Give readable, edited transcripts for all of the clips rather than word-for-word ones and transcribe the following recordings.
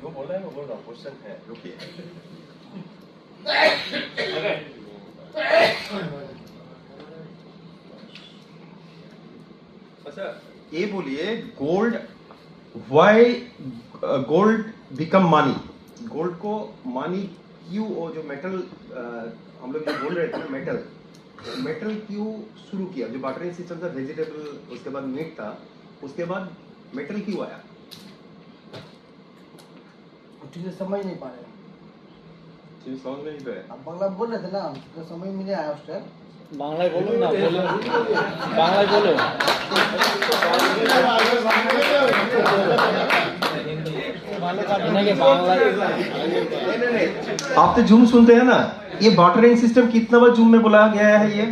जो बोला है वो बोल रहा हूँ, क्वेश्चन है, रुकिए। अच्छा ये बोलिए, gold why gold become money, gold को मनी क्यों, वो जो मेटल हम लोग जो बोल रहे थे ना, मेटल क्यों शुरू किया? जो बार्टरिंग सिस्टम था, वेजिटेबल, उसके बाद मीट था, उसके बाद मेटल क्यों आया? ठीक से समझ नहीं पा रहे, चीज समझ में नहीं पाए। आप बांग्ला बोल रहे थे ना, तो समझ में नहीं आया उस टाइम। বাংলায় বলুন না, বলুন বাংলায় বলুন। आप तो जूम सुनते हैं ना, ये बार्टरिंग सिस्टम कितना बार जूम में बोला गया है? ये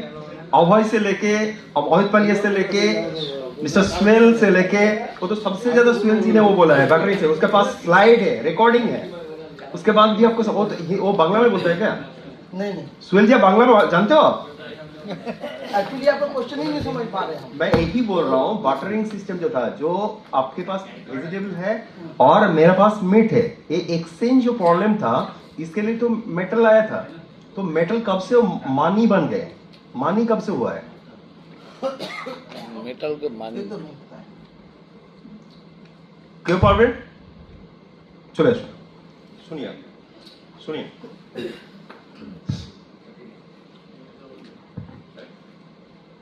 अभय से लेके, अभय पालिया से लेके, मिस्टर स्वेल से लेके, वो तो सबसे ज्यादा स्वेल जी ने वो बोला है बार्टरिंग से, उसके पास स्लाइड है, रिकॉर्डिंग है। उसके बाद भी आपको वो बांग्ला में बोलते हैं क्या? नहीं नहीं, स्वेल जी आप बांग्ला में जानते हो आप? एक्चुअली आपका क्वेश्चन ही नहीं समझ पा रहे हम। मैं यही बोल रहा हूँ, बार्टरिंग सिस्टम जो था, जो आपके पास वेजिटेबल है और मेरे पास मीट है, ये एक्सचेंज जो प्रॉब्लम था, इसके लिए तो मेटल आया था। तो मेटल कब से मानी बन गए? मानी कब से हुआ है? মেটাল কে মানে ये तो नहीं पता है। क्यों पार्वेन? चले सुनिए सुनिए।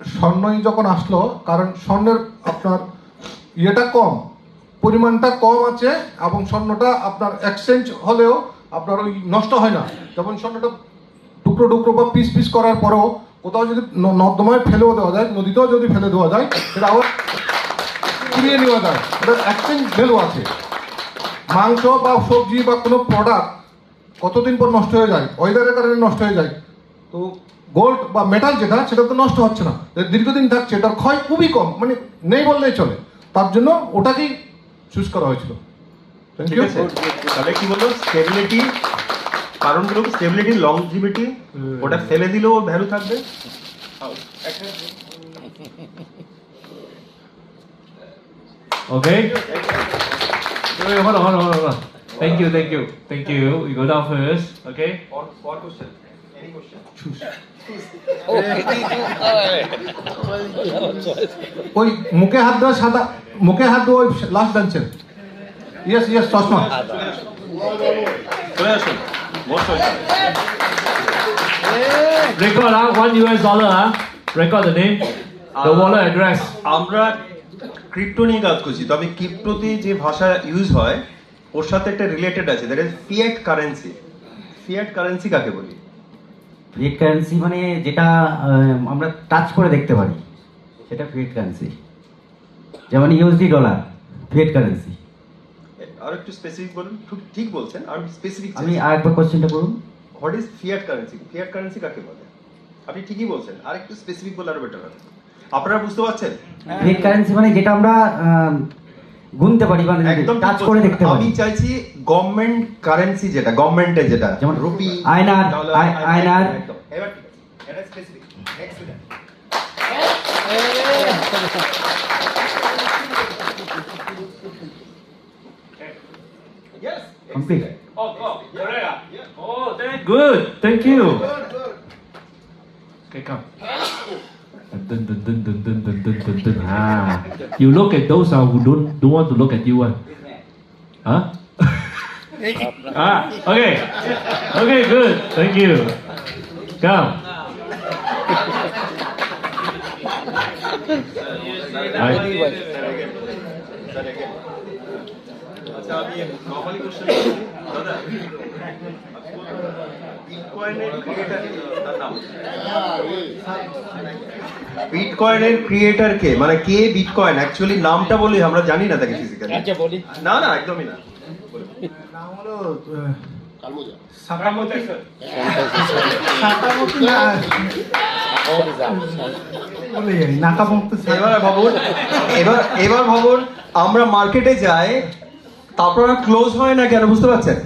স্বর্ণই যখন আসলো, কারণ স্বর্ণের আপনার ইয়েটা কম, পরিমাণটা কম আছে, এবং স্বর্ণটা আপনার এক্সচেঞ্জ হলেও আপনার ওই নষ্ট হয় না। যখন স্বর্ণটা টুকরো টুকরো বা পিস পিস করার পরেও কোথাও যদি নর্দমায় ফেলেও দেওয়া যায়, নদীতেও যদি ফেলে দেওয়া যায়, সেটা আবার কুড়িয়ে নেওয়া যায়, এটা এক্সচেঞ্জ ভ্যালু আছে। মাংস বা সবজি বা কোনো প্রোডাক্ট কতদিন পর নষ্ট হয়ে যায়, ওয়েদারের কারণে নষ্ট হয়ে যায়। তো গোল্ড বা মেটাল যেটা, সেটা তো নষ্ট হচ্ছে না, দীর্ঘদিন থাকছে, এটার ক্ষয় খুবই কম, মানে নেই বললেই চলে। তার জন্য ওটাকেই চুজ করা হয়েছিল। থ্যাংক ঠিক ইউ। আছে, তাহলে কি বললো? স্টেবিলিটি, কারণগুলো স্টেবিলিটি, লংজিভিটি, ওটা ফেলে দিলেও ভ্যালু থাকবে। Okay. Wait, hold on. Thank you. You go down first. Okay. For question, any question? ওই মুখে হাত দেওয়া, সাদা মুখে হাত দেওয়া, ওই লাস্ট বেঞ্চের। ইয়েস ইয়েস, চশমা। চলে আসুন, most welcome. Record $1, Record the name, the wallet address. আমরা ক্রিপ্টো নিয়ে কাজ করছি, তবে ক্রিপ্টোতে যে ভাষা ইউজ হয় ওর সাথে একটা রিলেটেড আছে, that is fiat currency. Fiat currency কাকে বলি? ফিয়েট কারেন্সি মানে যেটা আমরা টাচ করে দেখতে পারি, সেটা ফিয়েট কারেন্সি। যেমন ইউএসডি ডলার, ফিয়েট কারেন্সি। আর একটু স্পেসিফিক বলুন। ঠিক বলছেন, আর স্পেসিফিক আমি আরেকবার কোশ্চেনটা করুন। What is fiat currency? Fiat currency কাকে বলে? আপনি ঠিকই বলছেন, আর একটু স্পেসিফিক বলে আরো বেটার হবে। আপনারা বুঝতে পারছেন? ফিয়েট কারেন্সি মানে যেটা আমরা গুনতে পারি, মানে একদম টাচ করে দেখতে পারি। আমি চাইছি গভর্নমেন্ট কারেন্সি, যেটা গভর্নমেন্টের, যেটা যেমন রুপি, আইএনআর, ডলার, আইএনআর। একদম। এবার ঠিক আছে, এটা specific. Next student. Yes. Complete. Good. Thank you. Okay, come. Dun. Ah, you look at those who don't want to look at you. Huh? Okay. Okay, good. Thank you. Come. আচ্ছা, আমি normally question দাদা, বিটকয়েনের creator তার নাম? বিটকয়েনের creator কে, মানে কে bitcoin? Actually নামটা বলি, আমরা জানি না তাকে ফিজিক্যালি। আচ্ছা বলি। না একদমই না। নাম হলো সাকামতি নাকামুক্ত। এবার ভাবুন, আমরা মার্কেটে যাই, তারপর ক্লোজ হয় না কেন? বুঝতে পারছেন?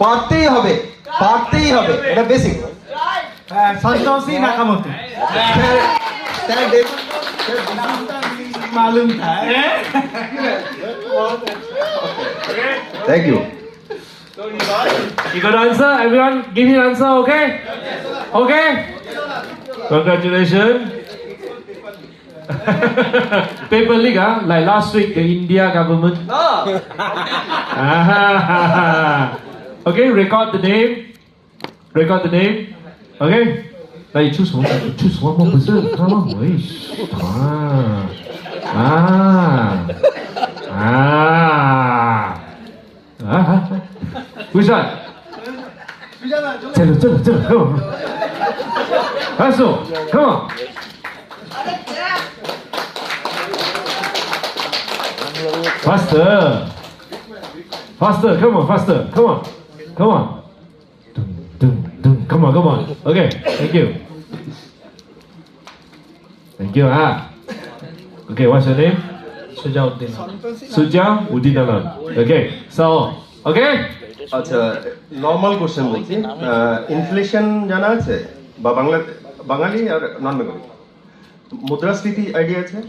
পারতেই হবে, এটা বেসিক। সন্তোষী নাকামতি। স্যার मालूम था Thank you. You got answer? Everyone give me answer, okay? Okay? Congratulations. Paper League, like last week, the India government. Okay, record the name. Record the name. Okay? Now you choose one. Choose one more person. Come on, wait. Which one? Come on. Faster, come on. Faster. Faster, come on, faster. Come on. Come on. Come on. Okay, thank you. Thank you, Okay, what's your name? Sujauddin Sujaudin Alam. Okay, so, okay? আচ্ছা normal question বলছি inflation জানা আছে বা বাঙালি আর নন Bengali মুদ্রাস্ফীতি idea আছে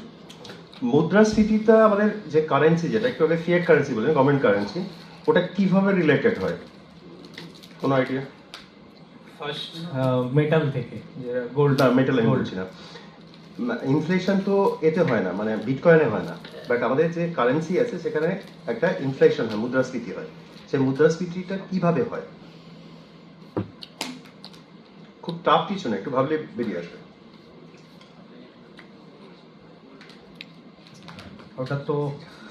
মুদ্রাস্ফীতিটা আমাদের যে currency যেটা একটু আগে ফিয়েট কারেন্সি বলেন গভর্নমেন্ট কারেন্সি ওটা কিভাবে রিলেটেড হয় কোনো আইডিয়া ফার্স্ট মেটাল থেকে যেটা গোল্ডটা মেটাল আমি বলছি না ইনফ্লেশন তো এতে হয় না মানে বিটকয়েনে হয় না বাট আমাদের যে কারেন্সি আছে সেখানে একটা ইনফ্লেশন হয় মুদ্রাস্ফীতি হয় সেই মুদ্রাস্ফীতিটা কিভাবে হয় খুব টাফ কিছু না একটু ভাবলে বেরিয়ে আসবে ওটা তো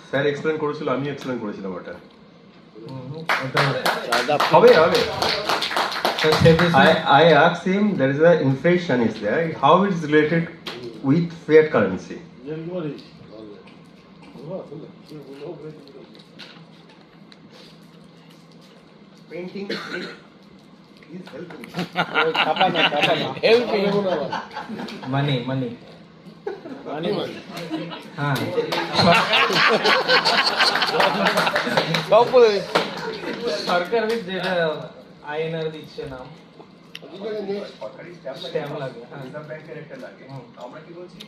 স্যার এক্সপ্লেন করেছিল আমি এক্সপ্লেন করেছিলাম ওটা ওটা হবে হবে savings I asked him there is a inflation is there how it is related with fiat currency painting is helping মানি মানি হ্যাঁ সরকার যেটা আইএনআর দিচ্ছে নাম স্ট্যাম্প লাগে আমরা কি বলছি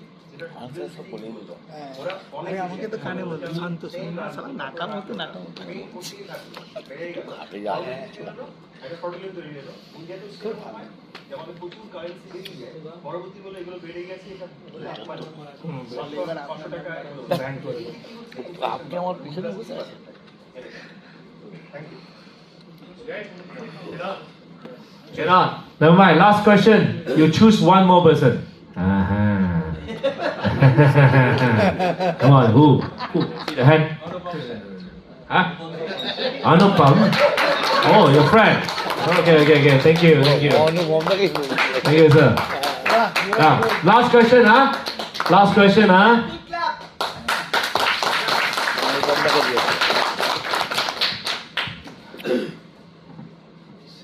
আমাকে তো কানে বলতো শান্ত শুনুন নাকাম হতো প্রচুর কারেন্সি বেরিয়ে যায় পরবর্তী বলে এগুলো বেড়ে গেছে এটা ব্যান করে আপনি আমার পিছনে বসে আছেন Cannot. Never mind. Last question. You choose one more person. Come on. Who? See the hand. Huh? Anupam. Oh, your friend. Okay. Thank you. Thank you, sir. Now, last question, Last question,